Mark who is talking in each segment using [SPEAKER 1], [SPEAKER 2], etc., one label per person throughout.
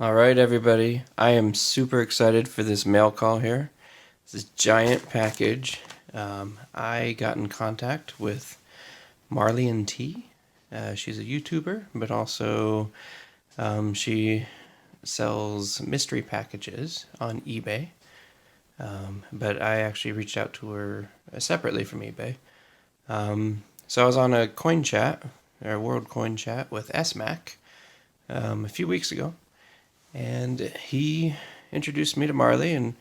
[SPEAKER 1] All right, everybody. I am super excited for this mail call here. This giant package. I got in contact with Marley T. She's a YouTuber, but also she sells mystery packages on eBay. But I actually reached out to her separately from eBay. So I was on a coin chat, or world coin chat with SMAC a few weeks ago. And he introduced me to Marley,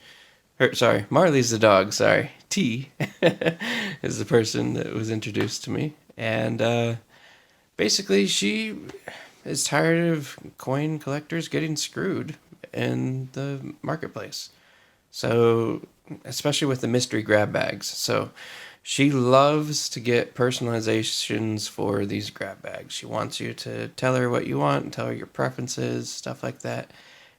[SPEAKER 1] Marley's the dog, sorry. T is the person that was introduced to me. And basically, she is tired of coin collectors getting screwed in the marketplace. So, especially with the mystery grab bags. So, she loves to get personalizations for these grab bags. She wants you to tell her what you want, tell her your preferences, stuff like that.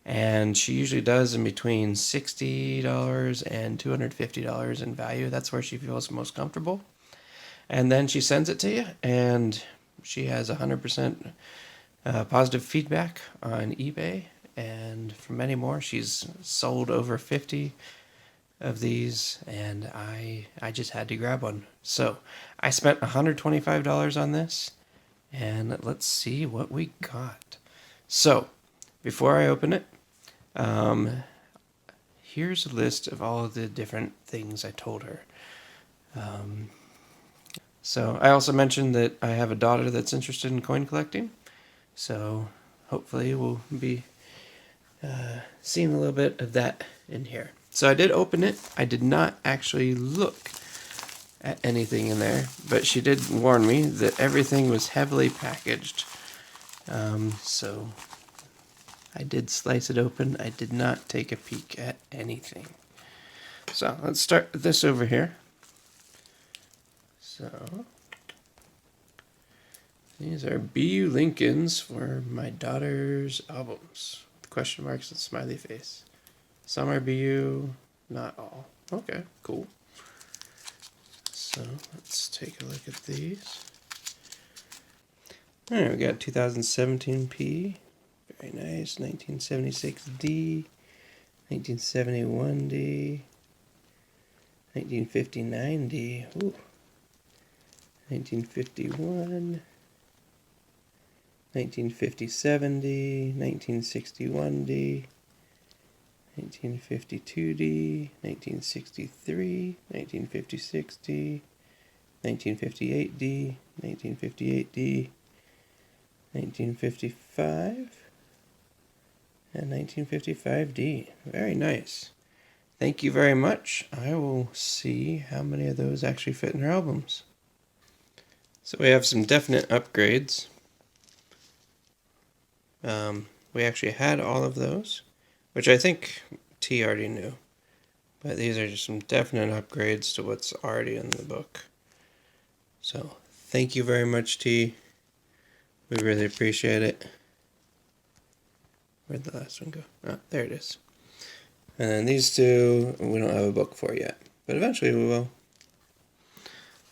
[SPEAKER 1] And she usually does in between $60 and $250 in value. That's where she feels most comfortable. And then she sends it to you, and she has 100% positive feedback on eBay. And for many more, she's sold over 50 of these, and I just had to grab one. So I spent $125 on this, and let's see what we got. So before I open it, here's a list of all of the different things I told her. So I also mentioned that I have a daughter that's interested in coin collecting, so hopefully we'll be seeing a little bit of that in here. So I did open it. I did not actually look at anything in there, but she did warn me that everything was heavily packaged. So I did slice it open. I did not take a peek at anything. So let's start with this over here. So these are BU Lincolns for my daughter's albums. Question marks and smiley face. Some are BU, not all. Okay, cool. So let's take a look at these. All right, we got 2017 P. Very nice. 1976 D. 1971 D. 1959 D. Ooh. 1951. 1957 D. 1961 D. 1952 D, 1963, 1956 D, 1958 D, 1958 D, 1955, and 1955 D. Very nice. Thank you very much. I will see how many of those actually fit in her albums. So we have some definite upgrades. We actually had all of those, which I think T already knew. But these are just some definite upgrades to what's already in the book. So, thank you very much, T. We really appreciate it. Where'd the last one go? Oh, there it is. And then these two, we don't have a book for yet. But eventually we will.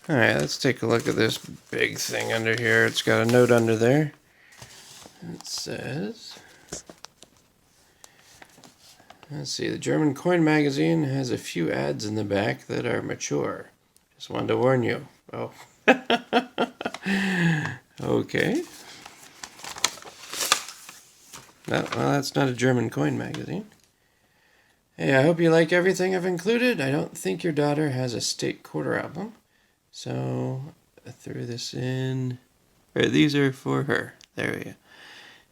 [SPEAKER 1] Alright, let's take a look at this big thing under here. It's got a note under there. It says... Let's see, the German Coin Magazine has a few ads in the back that are mature. Just wanted to warn you. Oh. Okay. Well, that's not a German coin magazine. Hey, I hope you like everything I've included. I don't think your daughter has a state quarter album. So, I threw this in. These are for her. There we go.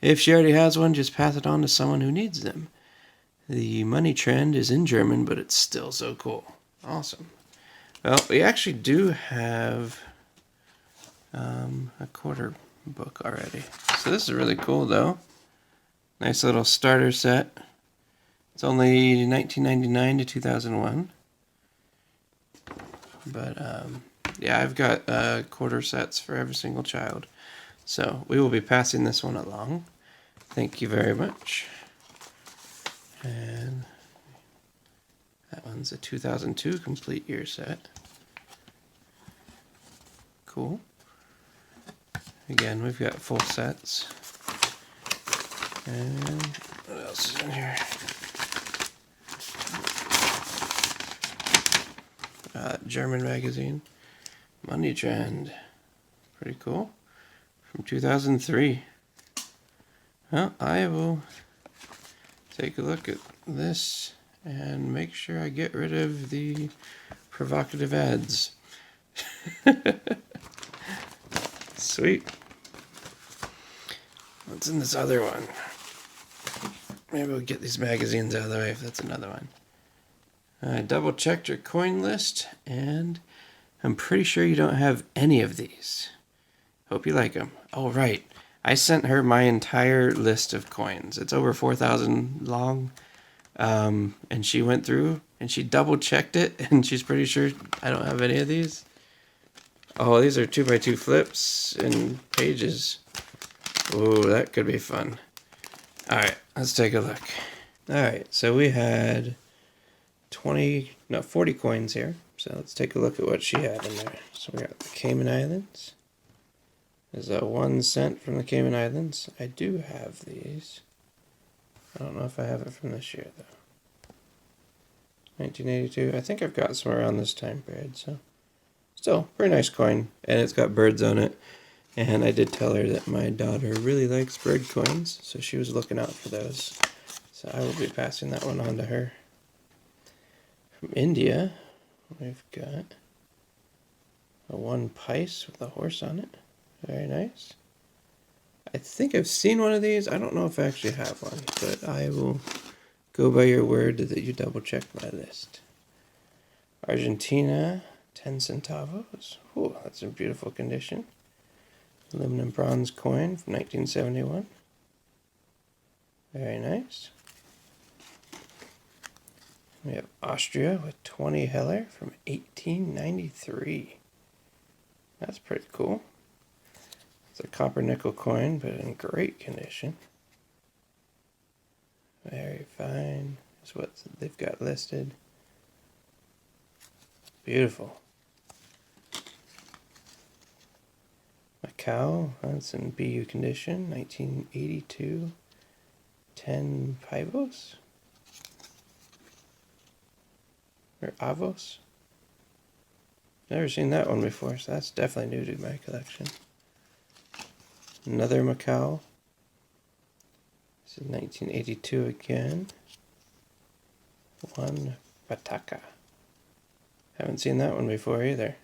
[SPEAKER 1] If she already has one, just pass it on to someone who needs them. The money trend is in German, but it's still so cool. Awesome. Well, we actually do have a quarter book already. So this is really cool, though. Nice little starter set. It's only $19.99 to 2001. But, yeah, I've got quarter sets for every single child. So we will be passing this one along. Thank you very much. And that one's a 2002 complete year set. Cool. Again, we've got full sets. And What else is in here? German magazine, Money Trend. Pretty cool. From 2003. Well, I will take a look at this and make sure I get rid of the provocative ads. Sweet. What's in this other one? Maybe we'll get these magazines out of the way if that's another one. I double checked your coin list, and I'm pretty sure you don't have any of these. Hope you like them. Oh, right. I sent her my entire list of coins. It's over 4,000 long. And she went through and she double checked it, and she's pretty sure I don't have any of these. Oh, these are 2x2 flips and pages. Oh, that could be fun. Alright, let's take a look. Alright, so we had 40 coins here. So let's take a look at what she had in there. So we got the Cayman Islands. There's a 1 cent from the Cayman Islands. I do have these. I don't know if I have it from this year, though. 1982. I think I've got some around this time period, so. Still, pretty nice coin. And it's got birds on it. And I did tell her that my daughter really likes bird coins, so she was looking out for those. So I will be passing that one on to her. From India, we've got a 1 pice with a horse on it. Very nice. I think I've seen one of these. I don't know if I actually have one, but I will go by your word that you double checked my list. Argentina, 10 centavos. Ooh, that's in beautiful condition. Aluminum bronze coin from 1971. Very nice. We have Austria with 20 Heller from 1893. That's pretty cool. It's a copper nickel coin, but in great condition. Very fine. That's what they've got listed. Beautiful. Macau, that's in BU condition, 1982. 10 pivos? Or avos? Never seen that one before, so that's definitely new to my collection. Another Macau. This is 1982 again. 1 Bataka. Haven't seen that one before either.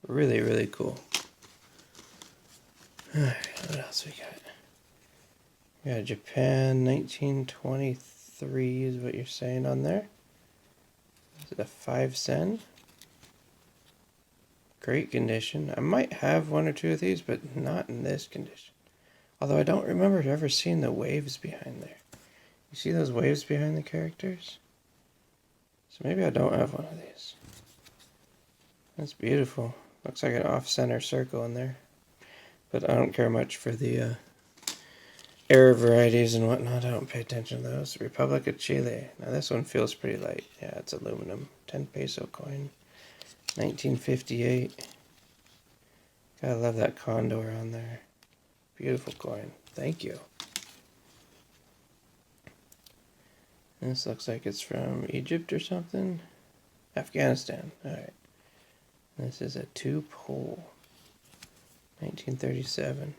[SPEAKER 1] Really, really cool. Alright, what else we got? We got Japan 1923 is what you're saying on there. Is it a 5 sen? Great condition. I might have 1 or 2 of these, but not in this condition. Although I don't remember ever seeing the waves behind there. You see those waves behind the characters? So maybe I don't have one of these. That's beautiful. Looks like an off-center circle in there. But I don't care much for the error varieties and whatnot. I don't pay attention to those. Republic of Chile. Now this one feels pretty light. Yeah, it's aluminum. 10 peso coin. 1958. Gotta love that condor on there. Beautiful coin. Thank you. This looks like it's from Egypt or something. Afghanistan. Alright. This is a 2 pole. 1937.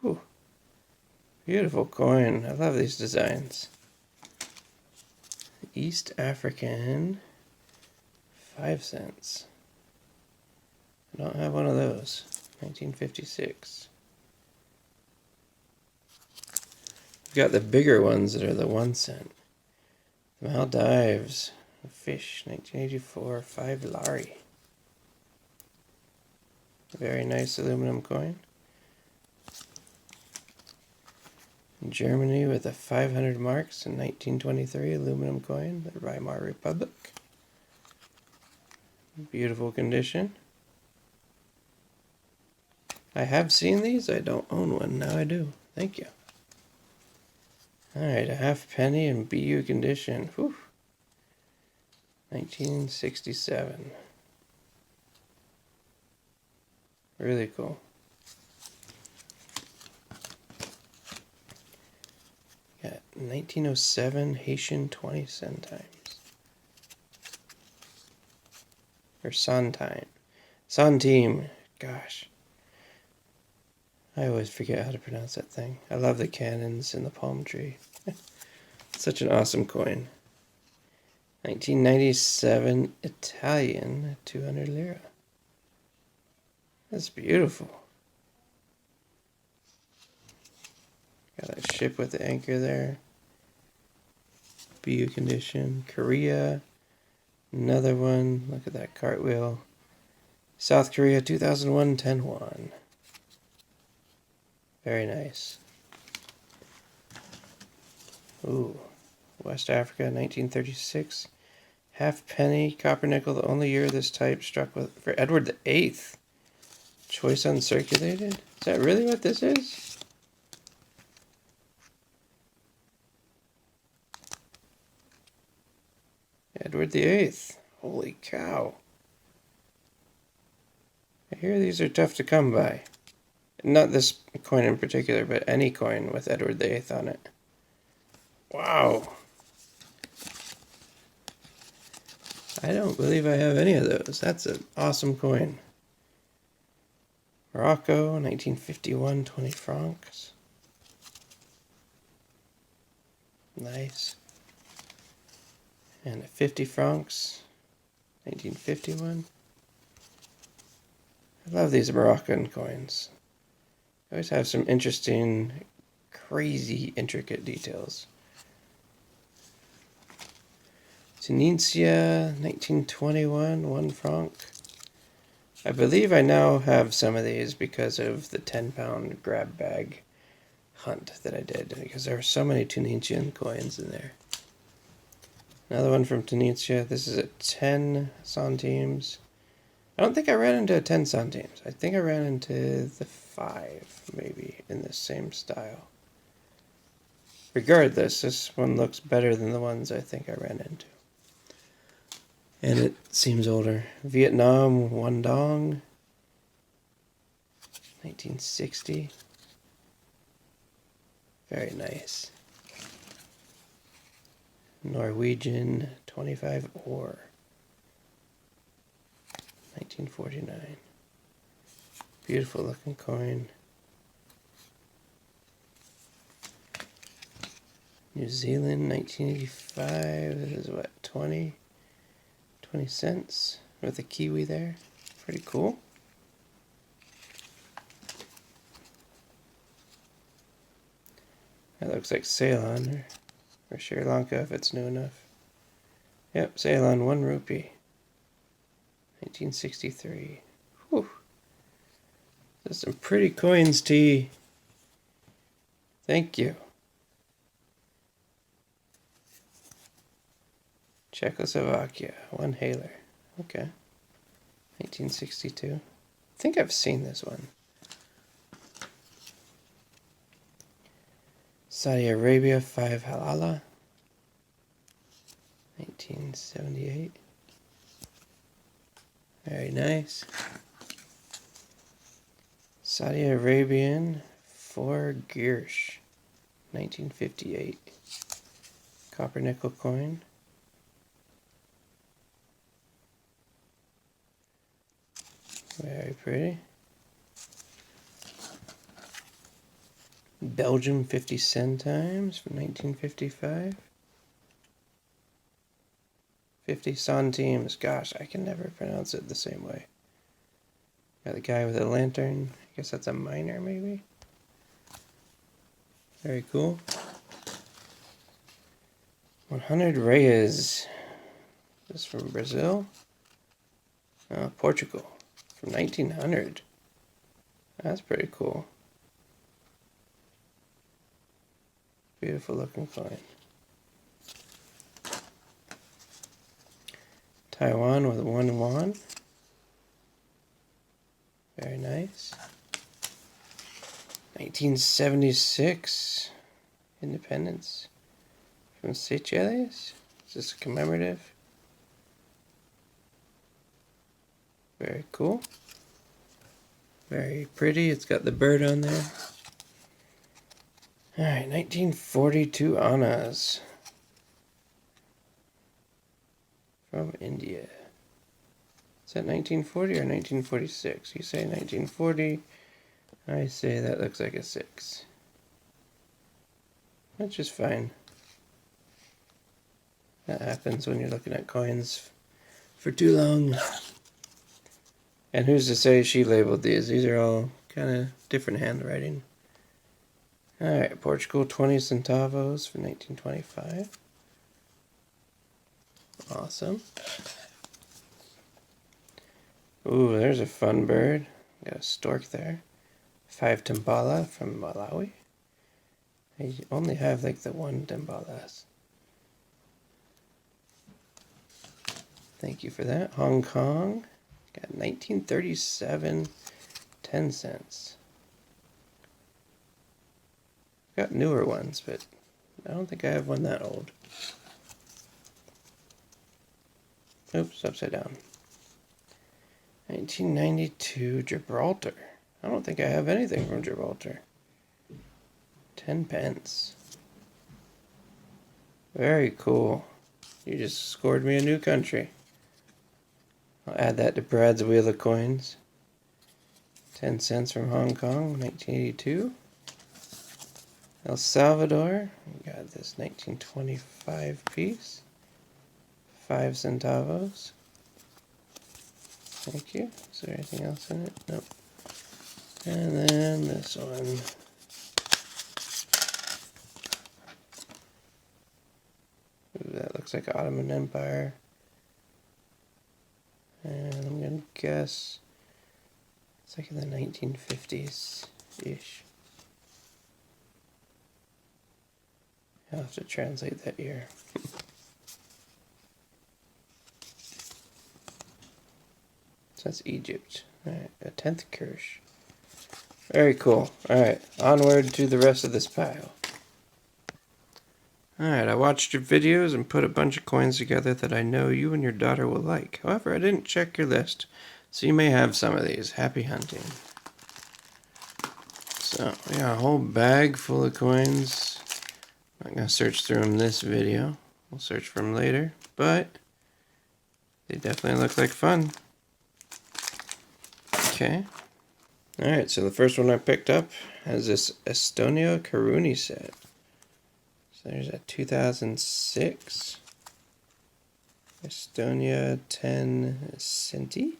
[SPEAKER 1] Whew. Beautiful coin. I love these designs. East African 5 cents. I don't have one of those. 1956. We've got the bigger ones that are the 1 cent. Maldives. Fish. 1984. 5 lari. Very nice aluminum coin. Germany with a 500 marks in 1923 aluminum coin, the Weimar Republic. Beautiful condition. I have seen these. I don't own one. Now I do. Thank you. Alright, a half penny in BU condition. Whew. 1967. Really cool. 1907 Haitian 20 centimes. Or centime. Centime. Gosh. I always forget how to pronounce that thing. I love the cannons and the palm tree. Such an awesome coin. 1997 Italian 200 lira. That's beautiful. Got that ship with the anchor there. BU condition. Korea. Another one. Look at that cartwheel. South Korea 2001 10-1. Very nice. Ooh. West Africa 1936. Half penny copper nickel. The only year this type struck with for Edward the Eighth. Choice uncirculated? Is that really what this is? Edward the Eighth. Holy cow. I hear these are tough to come by. Not this coin in particular, but any coin with Edward the Eighth on it. Wow. I don't believe I have any of those. That's an awesome coin. Morocco, 1951, 20 francs. Nice. And 50 francs, 1951. I love these Moroccan coins. They always have some interesting, crazy, intricate details. Tunisia, 1921, 1 franc. I believe I now have some of these because of the 10-pound grab bag hunt that I did, because there are so many Tunisian coins in there. Another one from Tunisia. This is at 10 centimes. I don't think I ran into a 10 centimes. I think I ran into the 5, maybe, in this same style. Regardless, this one looks better than the ones I think I ran into. And it seems older. Vietnam, One Dong, 1960. Very nice. Norwegian, 25 ore, 1949. Beautiful looking coin. New Zealand, 1985. This is what, 20 cents with a kiwi there. Pretty cool. That looks like Ceylon or Sri Lanka if it's new enough. Yep, Ceylon, 1 rupee. 1963. Whew. There's some pretty coins, T. Thank you. Czechoslovakia, 1 haler. Okay. 1962. I think I've seen this one. Saudi Arabia, 5 halala. 1978. Very nice. Saudi Arabian, 4 Giersch. 1958. Copper nickel coin. Very pretty. Belgium 50 centimes from 1955. 50 centimes. Gosh, I can never pronounce it the same way. Got the guy with a lantern. I guess that's a miner, maybe. Very cool. 100 Reis. This is from Brazil. Portugal. From 1900. That's pretty cool. Beautiful looking coin. Taiwan with 1 yuan. Very nice. 1976. Independence. From Seychelles. Is this commemorative? Very cool. Very pretty. It's got the bird on there. Alright, 1942 Annas. From India. Is that 1940 or 1946? You say 1940. I say that looks like a 6. That's just fine. That happens when you're looking at coins for too long. And who's to say she labeled these? These are all kind of different handwriting. Alright, Portugal 20 centavos for 1925. Awesome. Ooh, there's a fun bird. Got a stork there. 5 timbala from Malawi. I only have like the 1 timbala. Thank you for that. Hong Kong. Got 1937, 10 cents. Got newer ones, but I don't think I have one that old. Oops, upside down. 1992 Gibraltar. I don't think I have anything from Gibraltar. 10 pence. Very cool. You just scored me a new country. I'll add that to Brad's Wheel of Coins. 10 cents from Hong Kong, 1982. El Salvador. We got this 1925 piece. 5 centavos. Thank you. Is there anything else in it? Nope. And then this one. Ooh, that looks like Ottoman Empire. And I'm going to guess it's like in the 1950s-ish. I'll have to translate that year. So that's Egypt. Alright, a 10th Kirsch. Very cool. Alright, onward to the rest of this pile. Alright, I watched your videos and put a bunch of coins together that I know you and your daughter will like. However, I didn't check your list, so you may have some of these. Happy hunting. So, we got a whole bag full of coins. I'm not going to search through them this video. We'll search for them later, but they definitely look like fun. Okay. Alright, so the first one I picked up has this Estonia Karuni set. So there's a 2006 Estonia 10 centi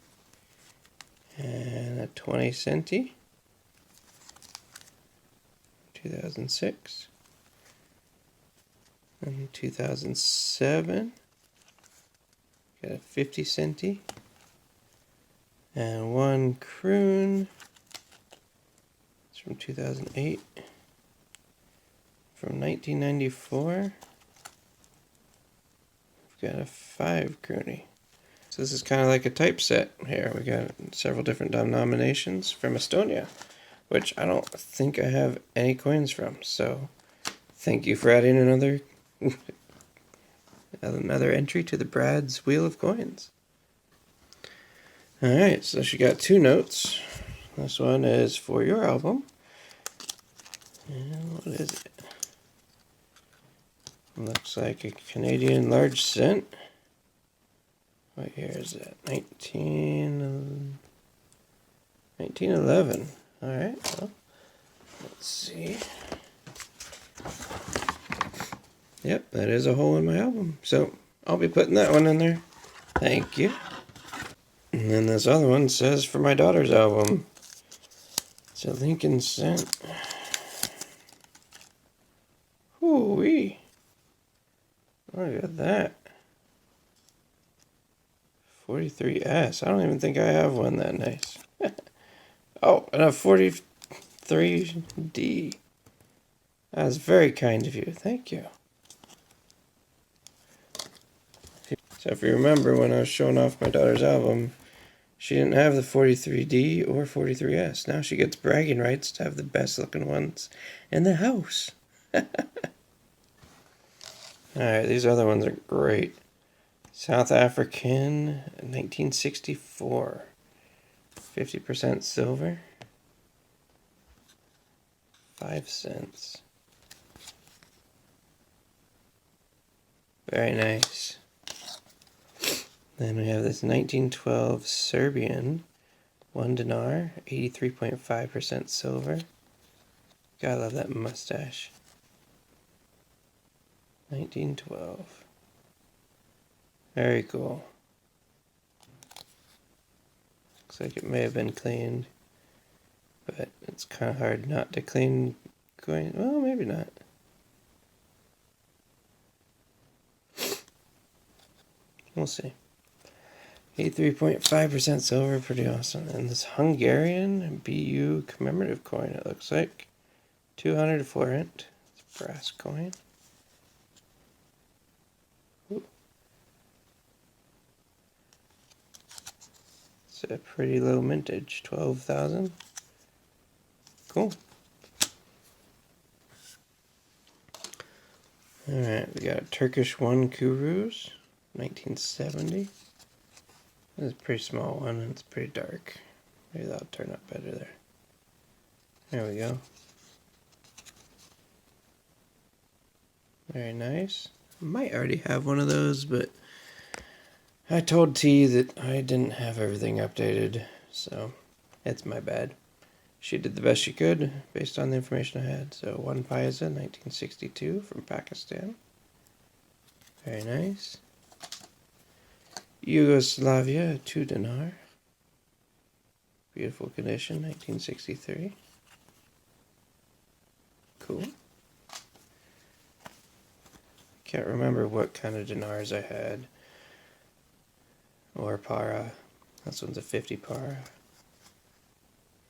[SPEAKER 1] and a 20 centi. 2006 and 2007. Got a 50 centi and 1 kroon. It's from 2008. From 1994, we've got a 5 kroony. So this is kind of like a typeset here. We got several different denominations from Estonia, which I don't think I have any coins from. So thank you for adding another entry to the Brad's Wheel of Coins. Alright, so she got 2 notes. This one is for your album. And what is it? Looks like a Canadian large cent. What year is that? 1911. Alright, well, let's see. Yep, that is a hole in my album. So, I'll be putting that one in there. Thank you. And then this other one says for my daughter's album. It's a Lincoln cent. Hoo-wee. Look at that. 43S. I don't even think I have one that nice. Oh, and a 43D. That's very kind of you. Thank you. So if you remember when I was showing off my daughter's album, she didn't have the 43D or 43S. Now she gets bragging rights to have the best looking ones in the house. Alright, these other ones are great. South African, 1964. 50% silver. 5 cents. Very nice. Then we have this 1912 Serbian 1 dinar, 83.5% silver. Gotta love that mustache. 1912. Very cool. Looks like it may have been cleaned, but it's kind of hard not to clean coin. Well, maybe not. We'll see. 83.5% silver, pretty awesome. And this Hungarian BU commemorative coin, it looks like. 200 forint. It's a brass coin. Ooh. It's a pretty low mintage, 12,000. Cool. Alright, we got Turkish 1 Kurus, 1970. This is a pretty small one and it's pretty dark. Maybe that'll turn up better there. There we go. Very nice. Might already have one of those, but I told T that I didn't have everything updated, so it's my bad. She did the best she could based on the information I had. So 1 paisa, 1962 from Pakistan. Very nice. Yugoslavia, 2 dinar. Beautiful condition, 1963. Cool. Can't remember what kind of dinars I had. Or para. This one's a 50 para.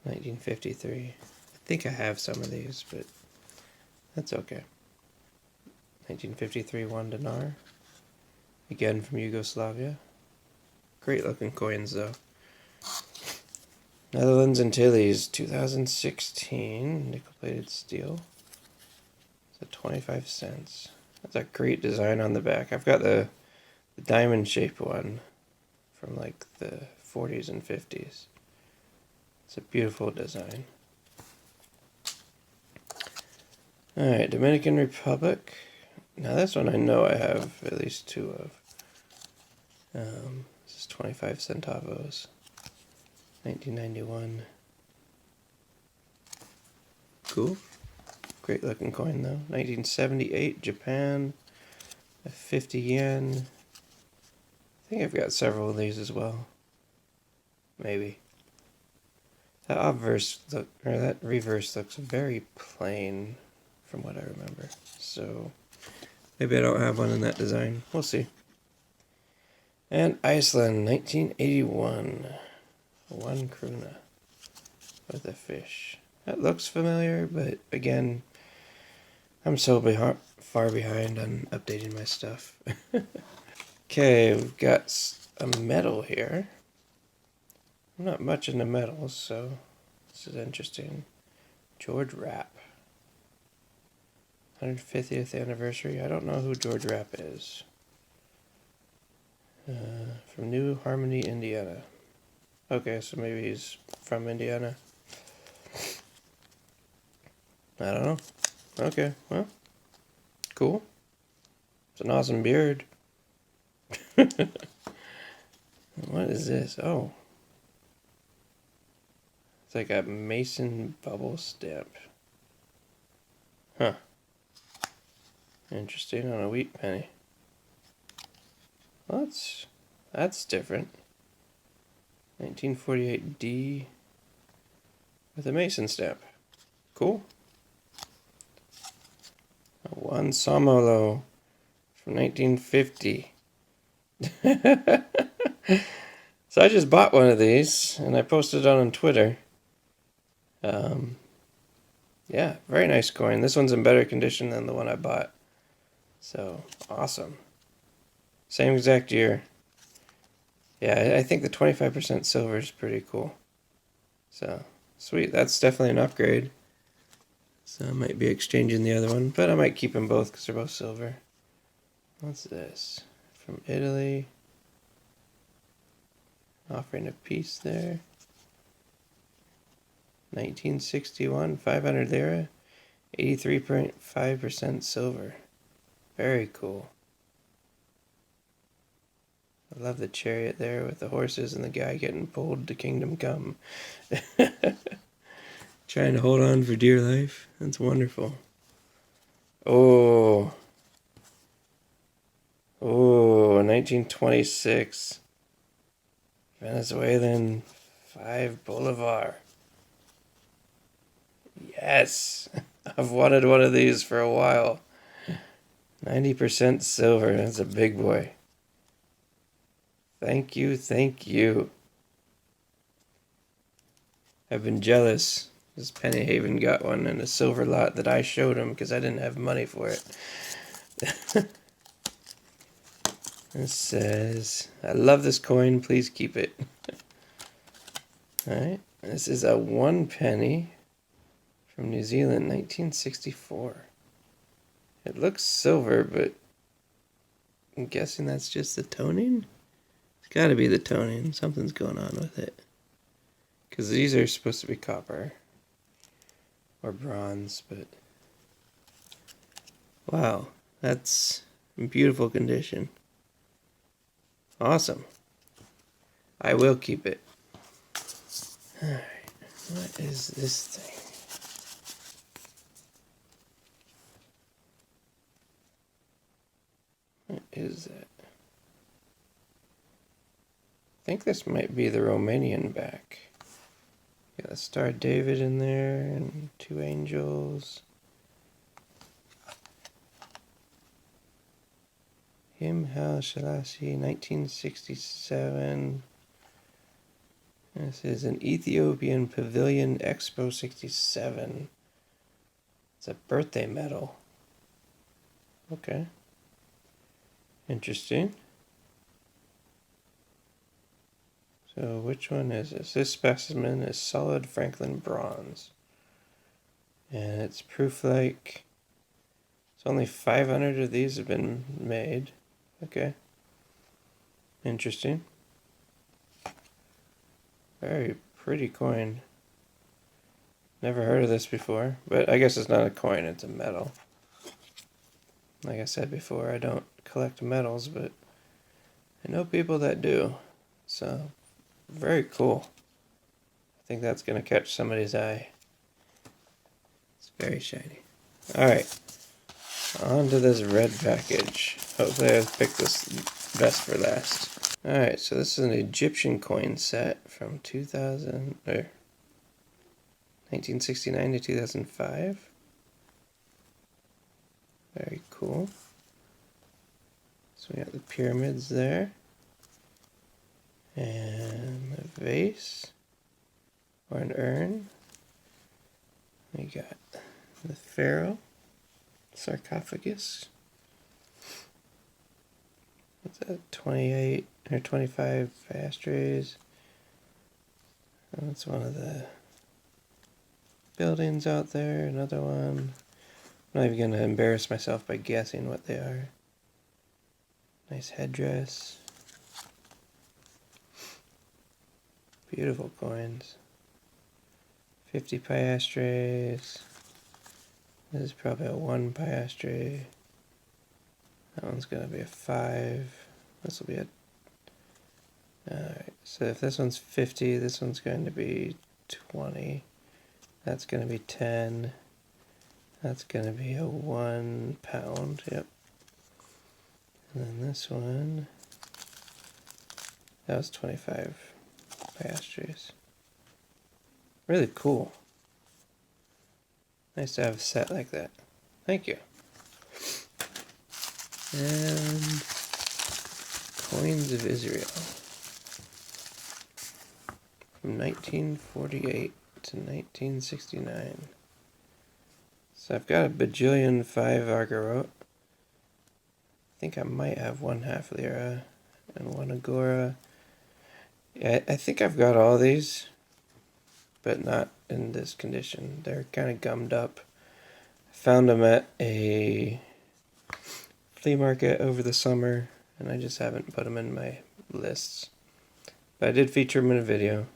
[SPEAKER 1] 1953. I think I have some of these, but that's okay. 1953 1 dinar. Again from Yugoslavia. Great looking coins though. Netherlands Antilles 2016 nickel plated steel. It's at 25 cents. That's a great design on the back. I've got the diamond shaped one from like the 40s and 50s. It's a beautiful design. Alright, Dominican Republic. Now this one I know I have at least 2 of. This is 25 centavos. 1991. Cool. Great looking coin though. 1978 Japan. 50 yen. I think I've got several of these as well. Maybe. That obverse look, or that reverse looks very plain from what I remember. So maybe I don't have one in that design. We'll see. And Iceland, 1981. 1 krona with a fish. That looks familiar, but again, I'm so far behind on updating my stuff. Okay, we've got a medal here. I'm not much into medals, so this is interesting. George Rapp. 150th anniversary. I don't know who George Rapp is. From New Harmony, Indiana. Okay, so maybe he's from Indiana. I don't know. Okay, well, cool. It's an awesome beard. What is this? Oh. It's like a Mason bubble stamp. Huh. Interesting, on a wheat penny. Well, that's different. 1948 D with a Mason stamp. Cool. A 1 Samolo from 1950. So I just bought one of these and I posted it on Twitter. Yeah, very nice coin. This one's in better condition than the one I bought. So, awesome. Same exact year. Yeah, I think the 25% silver is pretty cool. So, sweet. That's definitely an upgrade. So I might be exchanging the other one, but I might keep them both because they're both silver. What's this? From Italy. Offering a piece there. 1961, 500 lira. 83.5% silver. Very cool. I love the chariot there with the horses and the guy getting pulled to Kingdom Come. Trying to hold on for dear life. That's wonderful. Oh. Oh, 1926. Venezuelan 5 Bolivar. Yes. I've wanted one of these for a while. 90% silver. That's a big boy. Thank you, thank you. I've been jealous because Penny Haven got one in a silver lot that I showed him because I didn't have money for it. It says, I love this coin, please keep it. Alright, this is a 1 penny from New Zealand, 1964. It looks silver, but I'm guessing that's just the toning? It's gotta be the toning. Something's going on with it. Because these are supposed to be copper. Or bronze, but... Wow, that's in beautiful condition. Awesome. I will keep it. Alright, what is this thing? What is that? I think this might be the Romanian back. Got a Star David in there and 2 angels. Him Haile Selassie, 1967. This is an Ethiopian Pavilion Expo 67. It's a birthday medal. Okay. Interesting. So which one is this? This specimen is solid Franklin bronze. And it's proof like... So only 500 of these have been made. Okay. Interesting. Very pretty coin. Never heard of this before, but I guess it's not a coin, it's a medal. Like I said before, I don't collect medals, but I know people that do. So, very cool. I think that's going to catch somebody's eye. It's very shiny. Alright, on to this red package. Hopefully I've picked this best for last. Alright, so this is an Egyptian coin set from 1969 to 2005. Very cool. So we got the pyramids there. And a vase. Or an urn. We got the pharaoh. Sarcophagus. What's that? 28 or 25 ashtrays. That's one of the buildings out there. Another one. I'm not even going to embarrass myself by guessing what they are. Nice headdress. Beautiful coins. 50 piastres. This is probably a 1 piastre. That one's going to be a 5. This will be a... Alright, so if this one's 50, this one's going to be 20. That's going to be 10. That's going to be a 1 pound, yep. And then this one, that was 25 piastres. Really cool. Nice to have a set like that. Thank you. And Coins of Israel from 1948 to 1969. So I've got a bajillion 5 Argarot. I think I might have 1 half lira and 1 agora. Yeah, I think I've got all these, but not in this condition. They're kind of gummed up. I found them at a flea market over the summer, and I just haven't put them in my lists. But I did feature them in a video.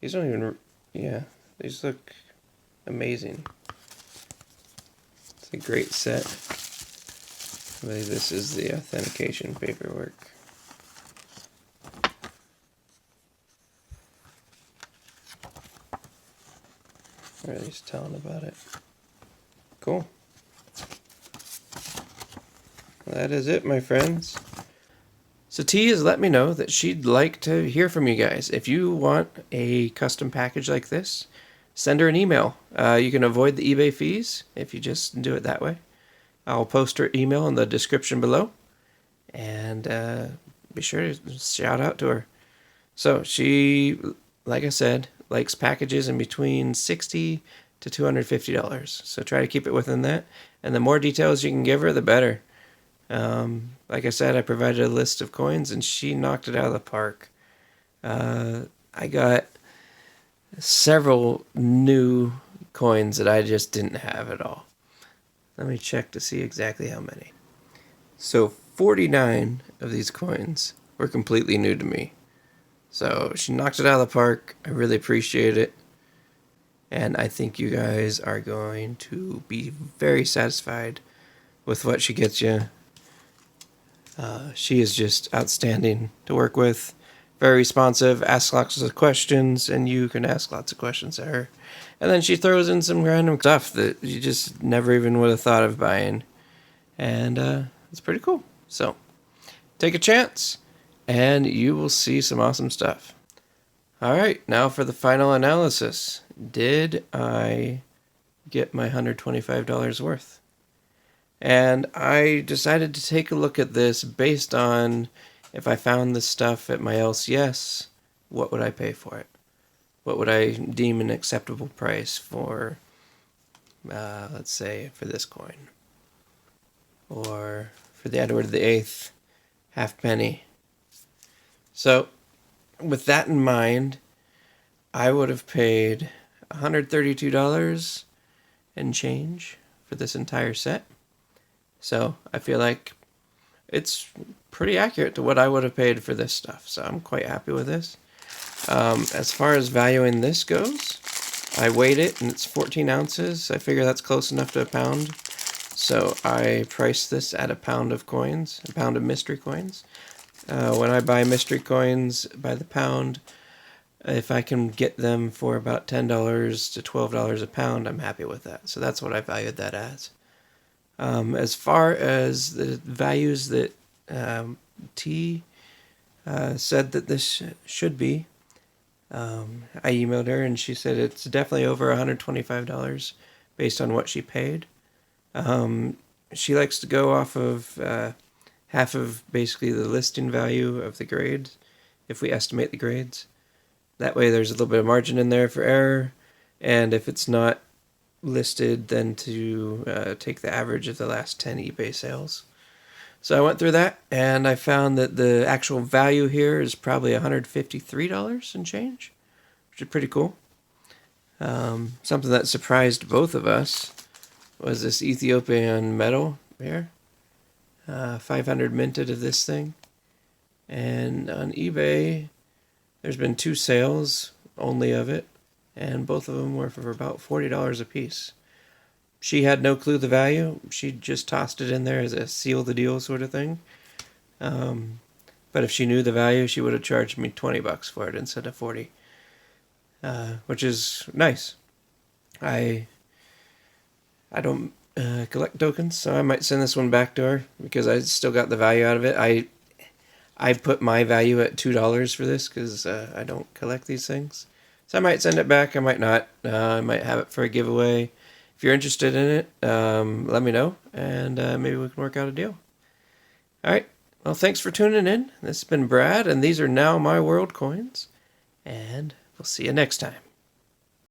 [SPEAKER 1] These don't even, yeah, these look amazing. It's a great set. I believe this is the authentication paperwork. Or at least telling about it. Cool. Well, that is it, my friends. So T has let me know that she'd like to hear from you guys. If you want a custom package like this, send her an email. You can avoid the eBay fees if you just do it that way. I'll post her email in the description below. And be sure to shout out to her. So she, like I said, likes packages in between $60 to $250. So try to keep it within that. And the more details you can give her, the better. Like I said, I provided a list of coins, and she knocked it out of the park. I got several new coins that I just didn't have at all. Let me check to see exactly how many. So 49 of these coins were completely new to me. So she knocked it out of the park. I really appreciate it. And I think you guys are going to be very satisfied with what she gets you. She is just outstanding to work with. Very responsive, asks lots of questions, and you can ask lots of questions to her. And then she throws in some random stuff that you just never even would have thought of buying. And it's pretty cool. So take a chance, and you will see some awesome stuff. All right, now for the final analysis. Did I get my $125 worth? And I decided to take a look at this based on if I found this stuff at my LCS, what would I pay for it? What would I deem an acceptable price for, let's say, for this coin? Or for the Edward VIII halfpenny. So, with that in mind, I would have paid $132 and change for this entire set. So I feel like it's pretty accurate to what I would have paid for this stuff. So I'm quite happy with this. As far as valuing this goes, I weighed it and it's 14 ounces. I figure that's close enough to a pound. So I priced this at a pound of coins, a pound of mystery coins. When I buy mystery coins by the pound, if I can get them for about $10 to $12 a pound, I'm happy with that. So that's what I valued that as. As far as the values that T said that this should be, I emailed her and she said it's definitely over $125 based on what she paid. She likes to go off of half of basically the listing value of the grades, if we estimate the grades. That way there's a little bit of margin in there for error, and if it's not listed, then to take the average of the last 10 eBay sales. So I went through that, and I found that the actual value here is probably $153 and change, which is pretty cool. Something that surprised both of us was this Ethiopian metal here. 500 minted of this thing. And on eBay, there's been 2 sales only of it, and both of them were for about $40 a piece. She had no clue the value. She just tossed it in there as a seal the deal sort of thing. But if she knew the value, she would have charged me $20 for it instead of $40, which is nice. I don't collect tokens, so I might send this one back to her because I still got the value out of it. I put my value at $2 for this because I don't collect these things. So I might send it back, I might not. I might have it for a giveaway. If you're interested in it, let me know, and maybe we can work out a deal. All right, well, thanks for tuning in. This has been Brad, and these are Now My World coins, and we'll see you next time.